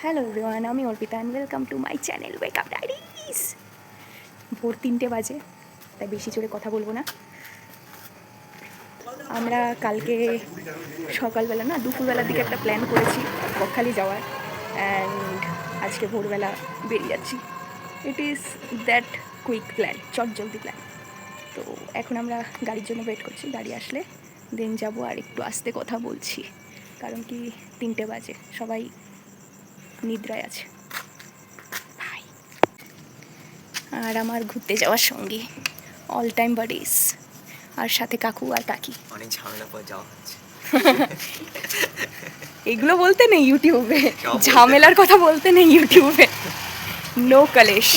Hello everyone, আমি Arpita and welcome to my channel wake up diaries. ভোর 3টে বাজে, তাই বেশি জোরে কথা বলবো না। আমরা কালকে সকালবেলা না দুপুরবেলার দিকে একটা প্ল্যান করেছি বকখালি যাওয়ার, অ্যান্ড আজকে ভোরবেলা বেরিয়ে যাচ্ছি। It is that quick plan, চটজলদি প্ল্যান। তো এখন আমরা গাড়ির জন্য ওয়েট করছি, গাড়ি আসলে দেন যাবো। আর একটু আস্তে কথা বলছি কারণ কি 3টে বাজে, সবাই নিদ্রায় আছে। ভাই আর আমার ঘুরতে যাওয়ার সঙ্গী অল টাইম বাডিস, আর সাথে কাকু আর কাকি। অনেক ঝামেলা পর যাওয়া হচ্ছে। এগুলো বলতে নেই ইউটিউবে, ঝামেলার কথা বলতে নেই ইউটিউবে। নো কলেশ।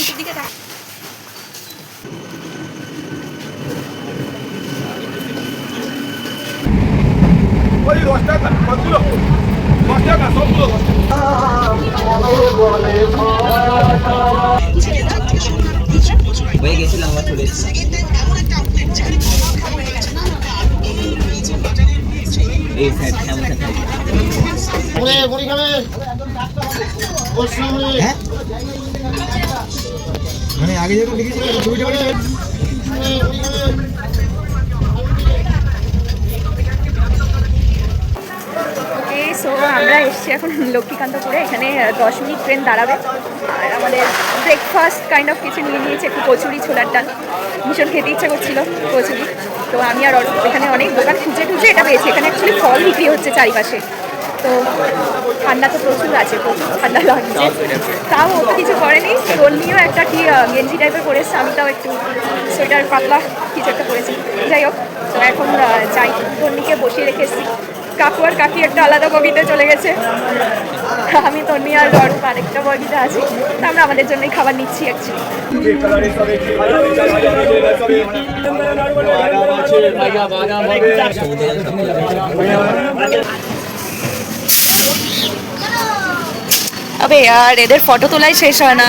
হয়ে গেছিলাম, আমার চলে এসেছি। এই স্যার কেমন থাকে? হ্যাঁ মানে আগে যখন দেখেছিলাম ছবিটা সো আমরা এসেছি এখন লক্ষ্মীকান্তপুরে। এখানে 10 মিনিট ট্রেন দাঁড়াবে। আর আমাদের ব্রেকফাস্ট কাইন্ড অফ কিছু নিয়ে নিয়েছে, একটু কচুরি, ছোলার ডাল। ভীষণ খেতে ইচ্ছে করছিল কচুরি, তো আমি আর এখানে অনেক দোকান খুঁজে খুঁজে এটা পেয়েছি। এখানে অ্যাকচুয়ালি ফল বিক্রি হচ্ছে চারিপাশে, তো ঠান্ডা তো প্রচুর আছে, প্রচুর ঠান্ডা লাগছে। তাও অত কিছু করেনি। তন্নিও একটা কি গেঞ্জি টাইপের পরেছে, আমি তাও একটু সোয়েটার পাতলা কিছু একটা পরেছি। যাই হোক, তো এখন যাই। তন্নিকে বসিয়ে রেখে এসেছি। কাকু আর কাকি একটা আলাদা বগিতে চলে গেছে, আমি তন্নি আর অরূপ আরেকটা বগিতে আছি। তো আমরা আমাদের জন্যই খাবার নিচ্ছি অ্যাকচুয়ালি। আবে আর এদের ফটো তোলাই শেষ হয় না।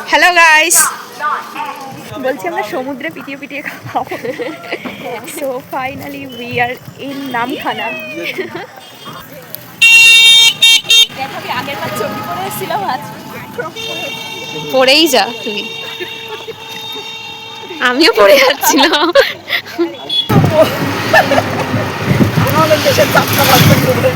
হ্যালো গাইস, বলছি আমরা সমুদ্রে পিটিয়ে পিটিয়ে খাবো। So finally we are in Namkhana. দেখাবি আগের বার ছবি পরে এসেছিলাম, আজ পরেই যা তুই। আমিও পরে যাচ্ছিলাম। আমাদের দেশের যাত্রা বার্তা করবে।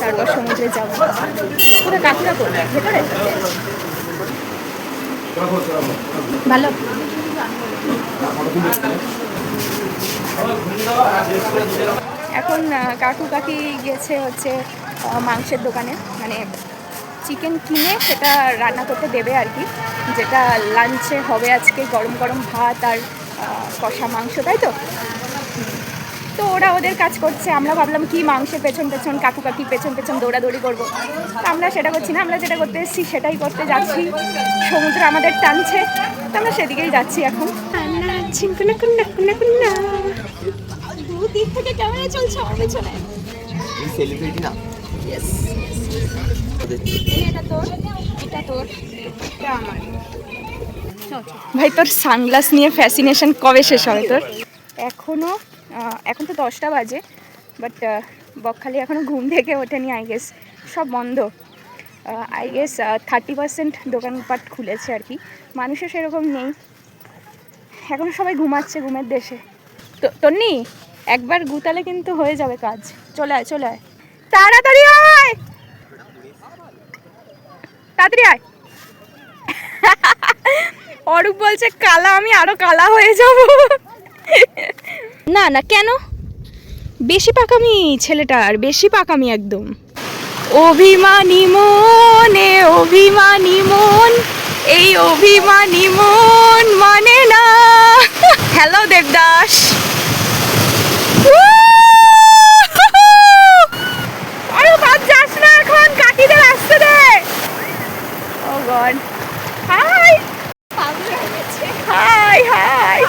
তারপর সমুদ্রে যাবো। পুরো কাকুরা করবে ভেতরে ভালো। এখন কাকু কাকি গেছে হচ্ছে মাংসের দোকানে, মানে চিকেন কিনে সেটা রান্না করতে দেবে আর কি, যেটা লাঞ্চে হবে আজকে। গরম গরম ভাত আর কষা মাংস, তাই তো? তো ওরা ওদের কাজ করছে। আমরা ভাবলাম কি মাংসের পেছন পেছন, কাকু কাকি পেছন পেছন দৌড়াদৌড়ি করবো। তো আমরা সেটা করছি না, আমরা যেটা করতে এসেছি সেটাই করতে যাচ্ছি। সমুদ্র আমাদের টানছে, তো আমরা সেদিকেই যাচ্ছি এখন। দুদিক থেকে ক্যামেরা চলছে আমার পেছনে। সেলিব্রিটি না? ইয়েস, এটা তোর, এটা তোর, এটা আমার। ভাই তোর সানগ্লাস নিয়ে ফ্যাসিনেশন কবে শেষ হবে তোর? এখনও এখন তো 10টা বাজে, বাট বকখালি এখনও ঘুম থেকে ওঠেনি। আই গেস সব বন্ধ। আই গেস 30% দোকানপাট খুলেছে আর কি, মানুষও সেরকম নেই। এখনও সবাই ঘুমাচ্ছে, ঘুমের দেশে। তো তন্নি একবার গুতালে কিন্তু হয়ে যাবে কাজ। চলে আয়, চলে আয়, তাড়াতাড়ি আয়, তাড়াতাড়ি আয়। অরূপ বলছে কালা, আমি আরো কালা হয়ে যাব। না না, কেন? বেশি পাকামি ছেলেটার, বেশি পাকামি একদম। অভিমানী মনে, অভিমানী মন, এই অভিমানী মন মানে না। হ্যালো দেবদাস। আরে বাদ যাস না এখন, কাকিদের আসতে দে। ও গড, হাই হাই হাই।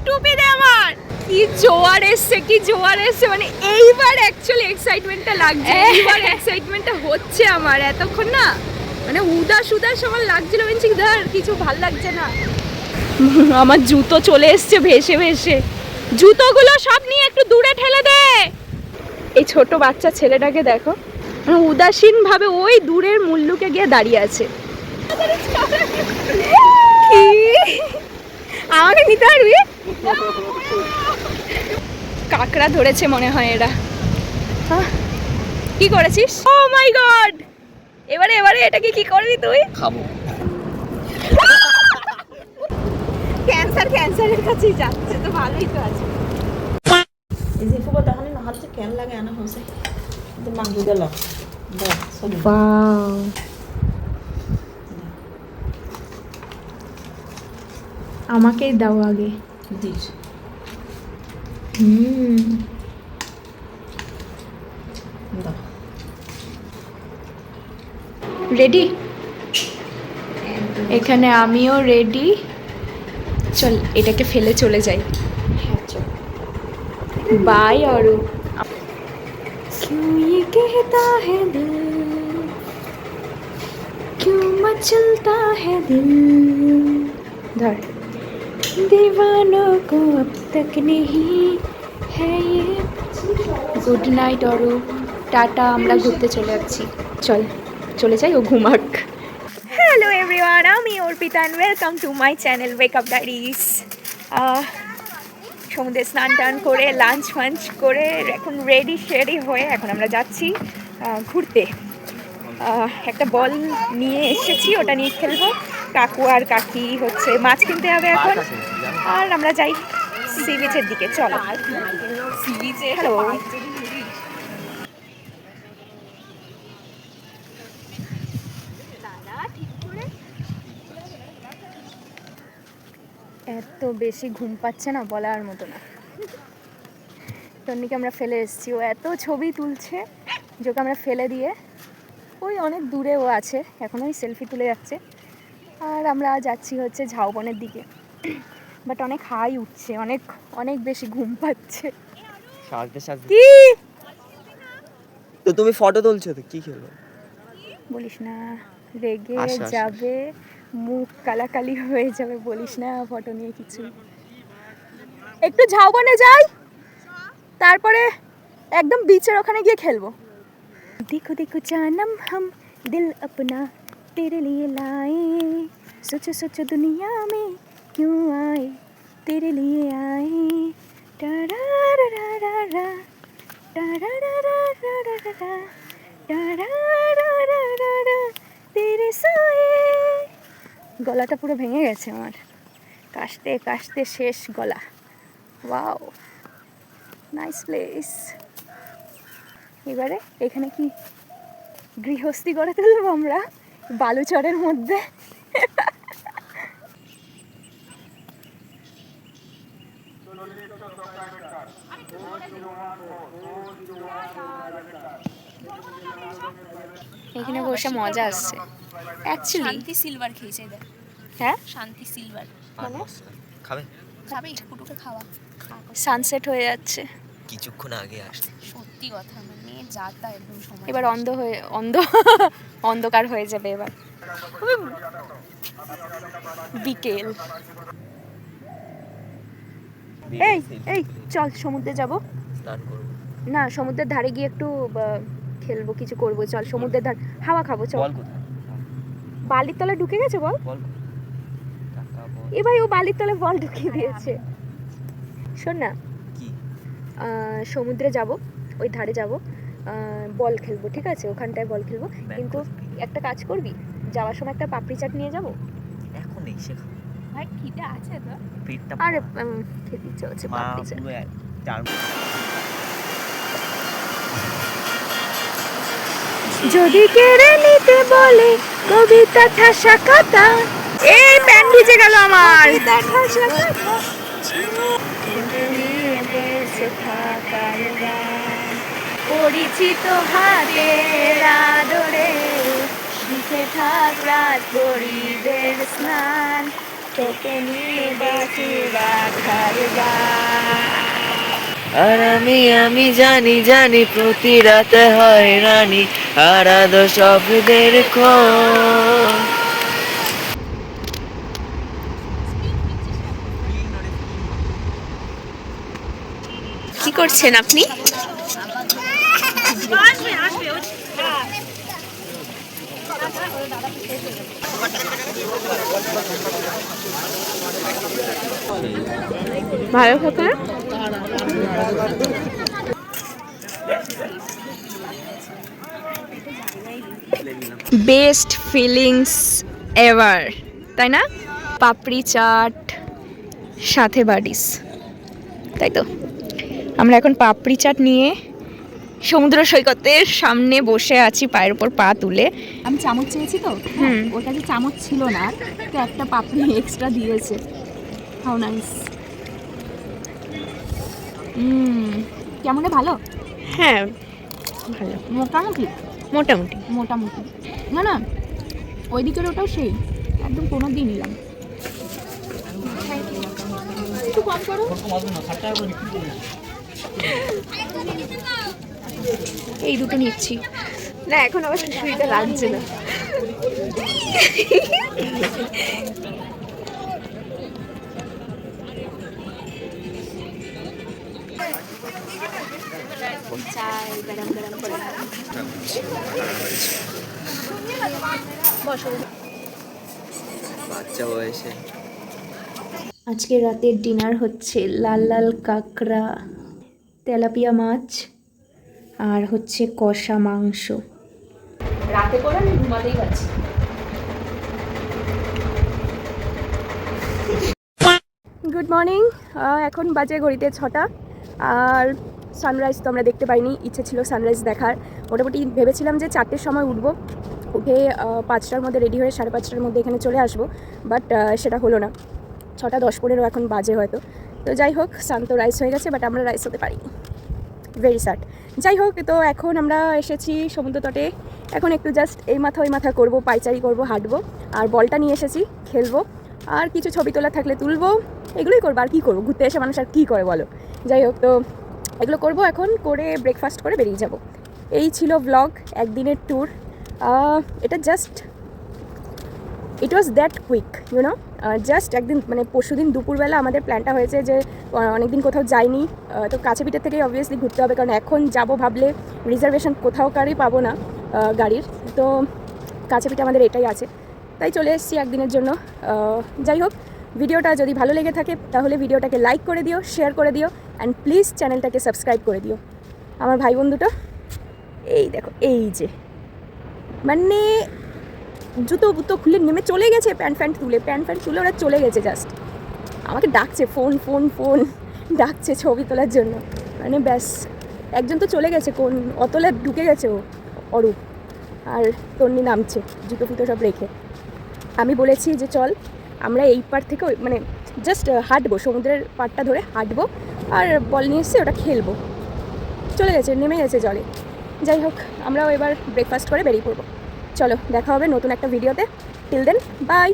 টুপি দে আমার। কি জোয়ার এসছে, কি জোয়ার এসছে, মানে এইবার অ্যাকচুয়ালি এক্সাইটমেন্টটা লাগছে, এইবার এক্সাইটমেন্টটা হচ্ছে আমার। এতক্ষণ না মানে উদাস উদাস আমার লাগছিল, বলছি ধর কিছু ভাল লাগছে না। আমার জুতো চলে এসছে ভেসে ভেসে, জুতোগুলো সব নিয়ে একটু দূরে ঠেলে দে। এই ছোট বাচ্চা ছেলেটাকে দেখো, উদাসীন ভাবে ওই দূরের মুল্লুকে গিয়ে দাঁড়িয়ে আছে। কি আমাকে নিতে পারবি? কাকড়া ধরেছে মনে হয় এরা। কি করেছিস? ও মাই গড, এবারে এবারে এটাকে কি করবি তুই? খাবো। ক্যান্সারের কাছেই যাচ্ছে তো, ভালোই তো আছে। এই যে ফুবা তাহলে না হাতে কেন লাগে না হইছে তো মাংস দিল দাও সব ওয়াও, আমাকেই দাও আগে। দিস দাও রেডি? এখানে আমিও রেডি। চল এটাকে ফেলে চলে যাই। হ্যাঁ চল बाय और क्यों ये कहता है दिल, क्यों मचलता है दिल, धर दीवानों को अब तक नहीं है ये। গুড নাইট অরু, টাটা, আমরা ঘুরতে চলে যাচ্ছি। চল চলে যাই, ও ঘুমাক। হ্যালো এভরিওয়ান, আমি Arpita and welcome to my channel wake up diaries. সমুদ্রে স্নান টান করে লাঞ্চ ফাঞ্চ করে এখন রেডি হয়ে এখন আমরা যাচ্ছি ঘুরতে। একটা বল নিয়ে এসেছি, ওটা নিয়ে খেলবো। কাকু আর কাকি হচ্ছে মাছ কিনতে হবে এখন, আর আমরা যাই সি বিচের দিকে। চলো সি বিচে। হ্যালো, এত বেশি ঘুম পাচ্ছে না বলার মতো না। তন্নিকে আমরা ফেলে এসেছি, ও এত ছবি তুলছে যে ওকে আমরা ফেলে দিয়ে ওই অনেক দূরে ও আছে, এখন ওই সেলফি তুলে যাচ্ছে। আর আমরা যাচ্ছি হচ্ছে ঝাউবনের দিকে, বাট অনেক হাই উঠছে, অনেক অনেক বেশি ঘুম পাচ্ছে। কি তো তুমি ফটো তুলছো তো কি খেলবো? বলিস না, রেগে আচ্ছা। যাবে, মুখ কালাকালি হয়ে যাবে, বলিস না ফটো নিয়ে কিছু। একটু ঝাউবনে যাই, তারপরে একদম বিচের ওখানে গিয়ে খেলবো। দেখো দেখো জানম হাম দিল अपना तेरे लिए लाए, सोचो सोचो दुनिया में क्यों आए, तेरे लिए आए, टारारारारा टारारारारा टारारारारा तेरे साए। গলাটা পুরো ভেঙে গেছে আমার, কাশতে কাশতে শেষ গলা। Wow, nice place. এবারে এখানে কি গৃহস্থী গড়ে তুলবো আমরা বালুচরের মধ্যে। এখানে বসে মজা আসছে অ্যাকচুয়ালি। শান্তি সিলভার খেয়েছে দেখ। হ্যাঁ, শান্তি সিলভার মানে খাবে? যাবে ফুটুকে খাওয়া। সানসেট হয়ে যাচ্ছে কিছুক্ষণ আগে আসতে। সত্যি কথা মানে যা তা একদম সময়। এবার অন্ধকার হয়ে যাবে এবার। বিকেল। এই এই চল সমুদ্রে যাব স্নান করবো। না, সমুদ্রের ধারে গিয়ে একটু খেলবো, কিছু করবো। চল সমুদ্রের ধার, হাওয়া খাবো। চল। বল কোথায়? বালির তলায় ঢুকে গেছে বল। বল টাকা বল। এ ভাই, ও বালির তলায় বল ঢুকিয়ে দিয়েছে। শোন না, কি? সমুদ্রে যাব, ওই ধারে যাব, বল খেলবো, ঠিক আছে? ওখানটায় বল খেলবো, কিন্তু একটা কাজ করবি, যাওয়ার সময় একটা পাপড়ি চাট নিয়ে যাব। এখন এসে খাবো। ভাই খিদে আছে তো? পেটটা আরে খেতে ইচ্ছে হচ্ছে মা পাপড়ি চাট। পুরো চার যদি কেড়ে নিতে বলে কবিতা ঠাসা খাতা। এই প্যান্ট ভিজে গেল আমার। পরিচিত হাতের আদরে লিখে থাক রাত গরিবের স্নান, তোকে নিয়ে বাঁচি রাখার গান। আর আমি জানি জানি প্রতি রাতে হয় রানী আরাধ শব্দের খোঁজ। কি করছেন আপনি? ভালো কথা। বেস্ট ফিলিংস এভার, তাই না? পাপড়ি চাট সাথে বাডিস, তাই তো। আমরা এখন পাপড়ি চাট নিয়ে সমুদ্র সৈকতের সামনে বসে আছি, পায়ের উপর পা তুলে। আমি চামচ চেয়েছি তো, ওর কাছে চামচ ছিল না, তো একটা পাপড়ি এক্সট্রা দিয়েছে। How nice. কেমন রে, ভালো? হ্যাঁ ভালো, মোটামুটি মোটামুটি। মোটামুটি না না, ওই দিকের ওটাও সেই একদম কোনো দিয়ে নিলাম। একটু কম করো। এই দুটো নিচ্ছি না, এখন আবার সুইটা লাগছে না। চাই গরম গরম করে বাচ্চা বয়সে আজকে রাতের ডিনার হচ্ছে লাল লাল কাঁকড়া, তেলাপিয়া মাছ, আর হচ্ছে কষা মাংস। রাতে করে আমি ঘুমাতেই পারছি। Good morning. এখন বাজে ঘড়িতে 6টা, আর সানরাইজ তো আমরা দেখতে পাইনি। ইচ্ছে ছিল সানরাইজ দেখার। মোটামুটি ভেবেছিলাম যে 4টের সময় উঠবো, উঠে 5টার মধ্যে রেডি হয়ে 5:30টার মধ্যে এখানে চলে আসবো, বাট সেটা হলো না। 6:10-15 এখন বাজে হয়তো। তো যাই হোক, সান তো রাইস হয়ে গেছে, বাট আমরা রাইস হতে পারিনি, ভেরি স্যাড। যাই হোক, তো এখন আমরা এসেছি সমুদ্র তটে। এখন একটু জাস্ট এই মাথা ওই মাথা করবো, পাইচারি করবো, হাঁটবো, আর বলটা নিয়ে এসেছি, খেলবো, আর কিছু ছবি তোলা থাকলে তুলবো, এগুলোই করবো। আর কী করবো, ঘুরতে এসে মানুষ আর কী করে বলো। যাই হোক, তো এগুলো করবো এখন, করে ব্রেকফাস্ট করে বেরিয়ে যাব। এই ছিল ব্লগ, একদিনের ট্যুর। এটা just it was that quick, you know. Just একদিন, মানে পরশুদিন দুপুরবেলা আমাদের প্ল্যানটা হয়েছে যে অনেকদিন কোথাও যাইনি, তো কাছে পিঠের থেকেই অবভিয়াসলি ঘুরতে হবে, কারণ এখন যাব ভাবলে রিজার্ভেশন কোথাও কারই পাবো না গাড়ির। তো কাছে পিঠে আমাদের এটাই আছে, তাই চলে এসেছি একদিনের জন্য। যাই হোক, ভিডিওটা যদি ভালো লেগে থাকে তাহলে ভিডিওটাকে লাইক করে দিও, শেয়ার করে দিও, অ্যান্ড প্লিজ চ্যানেলটাকে সাবস্ক্রাইব করে দিও। আমার ভাই বন্ধুটা এই দেখো, এই যে মানে জুতো বুতো খুলে নেমে চলে গেছে, প্যান্ট ফ্যান্ট তুলে ওরা চলে গেছে। জাস্ট আমাকে ডাকছে, ফোন ডাকছে ছবি তোলার জন্য। মানে ব্যাস, একজন তো চলে গেছে, কোন অতলে ঢুকে গেছে ও, অরূপ, আর তন্নি নামছে জুতো ফুতো সব রেখে। আমি বলেছি যে চল আমরা এই পার থেকে মানে জাস্ট হাঁটবো, সমুদ্রের পাড়টা ধরে হাঁটবো, আর বল নিয়ে এসছে, ওটা খেলবো। চলে গেছে, নেমে গেছে জলে। যাই হোক, আমরাও এবার ব্রেকফাস্ট করে বেরিয়ে পড়বো। চলো, দেখা হবে নতুন একটা ভিডিওতে। Till then, by.